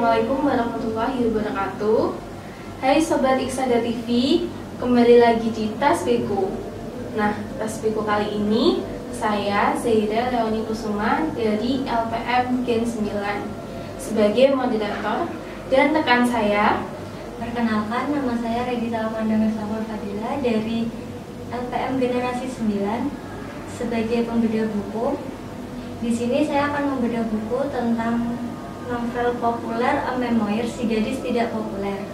Assalamualaikum warahmatullahi wabarakatuh. Hai Sobat Iksada TV, kembali lagi di Tasbihku. Nah, Tasbihku kali ini saya Zaira Leoni Kusuma dari LPM Gen 9 sebagai moderator, dan rekan saya. Perkenalkan, nama saya Regita Amanda Mersafur Fadila dari LPM Generasi 9 sebagai pembedah buku. Di sini saya akan membedah buku tentang novel populer A Memoir Si Gadis Tidak Populer.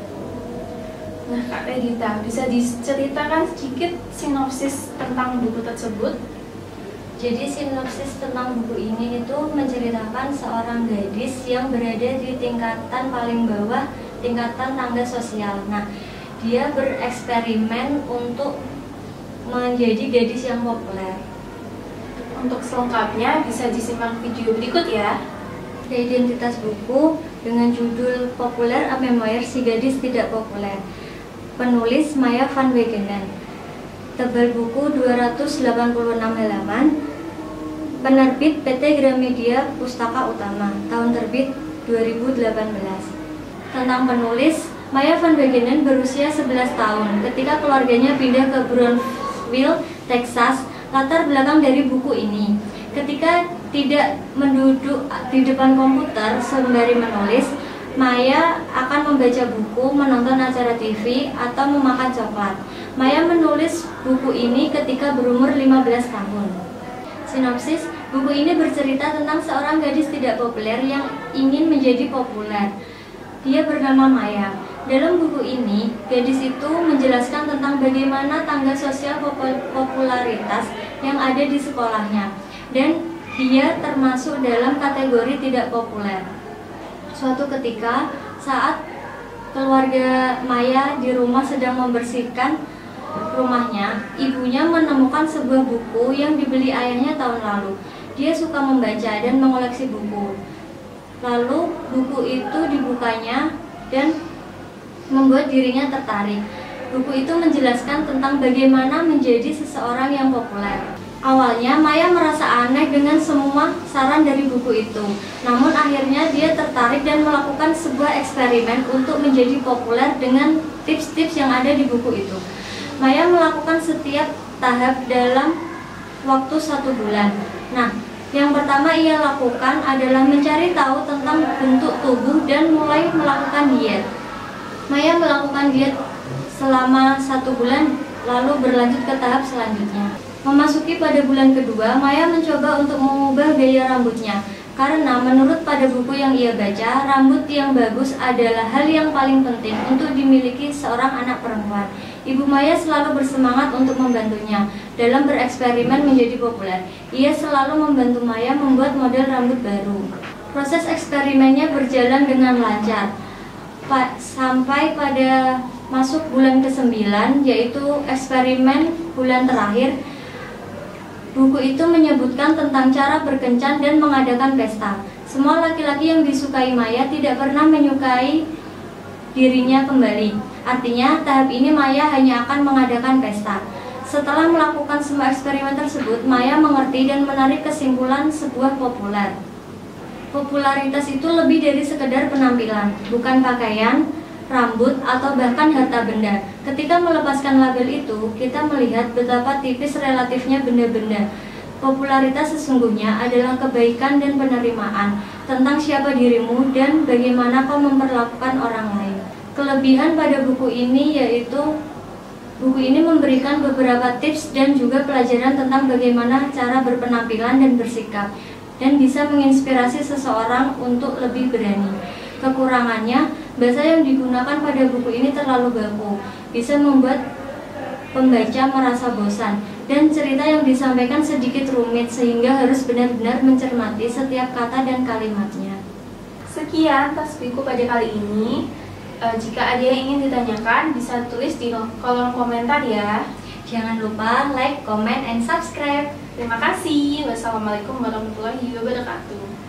Nah, Kak Regita, bisa diceritakan sedikit sinopsis tentang buku tersebut? Jadi sinopsis tentang buku ini itu menceritakan seorang gadis yang berada di tingkatan paling bawah, tingkatan tangga sosial. Nah, dia bereksperimen untuk menjadi gadis yang populer. Untuk selengkapnya bisa disimak video berikut ya. Identitas buku dengan judul populer A Memoir Si Gadis Tidak Populer. Penulis Maya van Wegenen. Tebal buku 286 halaman. Penerbit PT Gramedia Pustaka Utama. Tahun terbit 2018. Tentang penulis, Maya van Wegenen berusia 11 tahun ketika keluarganya pindah ke Brownsville, Texas. Latar belakang dari buku ini, ketika tidak menduduk di depan komputer sembari menulis, Maya akan membaca buku, menonton acara TV, atau memakan coklat. Maya menulis buku ini ketika berumur 15 tahun. Sinopsis, buku ini bercerita tentang seorang gadis tidak populer yang ingin menjadi populer. Dia bernama Maya. Dalam buku ini, gadis itu menjelaskan tentang bagaimana tangga sosial popularitas yang ada di sekolahnya, dan dia termasuk dalam kategori tidak populer. Suatu ketika, saat keluarga Maya di rumah sedang membersihkan rumahnya, ibunya menemukan sebuah buku yang dibeli ayahnya tahun lalu. Dia suka membaca dan mengoleksi buku. Lalu buku itu dibukanya dan membuat dirinya tertarik. Buku itu menjelaskan tentang bagaimana menjadi seseorang yang populer. Awalnya Maya merasa aneh dengan semua saran dari buku itu. Namun akhirnya dia tertarik dan melakukan sebuah eksperimen untuk menjadi populer dengan tips-tips yang ada di buku itu. Maya melakukan setiap tahap dalam waktu 1 bulan. Nah, yang pertama ia lakukan adalah mencari tahu tentang bentuk tubuh dan mulai melakukan diet. Maya melakukan diet selama 1 bulan, lalu berlanjut ke tahap selanjutnya. Memasuki pada bulan kedua, Maya mencoba untuk mengubah gaya rambutnya. Karena menurut pada buku yang ia baca, rambut yang bagus adalah hal yang paling penting untuk dimiliki seorang anak perempuan. Ibu Maya selalu bersemangat untuk membantunya dalam bereksperimen menjadi populer. Ia selalu membantu Maya membuat model rambut baru. Proses eksperimennya berjalan dengan lancar. Sampai pada masuk bulan ke-9, yaitu eksperimen bulan terakhir, buku itu menyebutkan tentang cara berkencan dan mengadakan pesta. Semua laki-laki yang disukai Maya tidak pernah menyukai dirinya kembali. Artinya, tahap ini Maya hanya akan mengadakan pesta. Setelah melakukan semua eksperimen tersebut, Maya mengerti dan menarik kesimpulan sebuah populer. Popularitas itu lebih dari sekedar penampilan, bukan pakaian, rambut, atau bahkan harta benda. Ketika melepaskan label itu, kita melihat betapa tipis relatifnya benda-benda. Popularitas sesungguhnya adalah kebaikan dan penerimaan tentang siapa dirimu dan bagaimana kau memperlakukan orang lain. Kelebihan pada buku ini yaitu buku ini memberikan beberapa tips dan juga pelajaran tentang bagaimana cara berpenampilan dan bersikap, dan bisa menginspirasi seseorang untuk lebih berani. Kekurangannya, bahasa yang digunakan pada buku ini terlalu baku, bisa membuat pembaca merasa bosan, dan cerita yang disampaikan sedikit rumit sehingga harus benar-benar mencermati setiap kata dan kalimatnya. Sekian Tasbihku pada kali ini. Jika ada yang ingin ditanyakan, bisa tulis di kolom komentar ya. Jangan lupa like, comment, and subscribe. Terima kasih. Wassalamualaikum warahmatullahi wabarakatuh.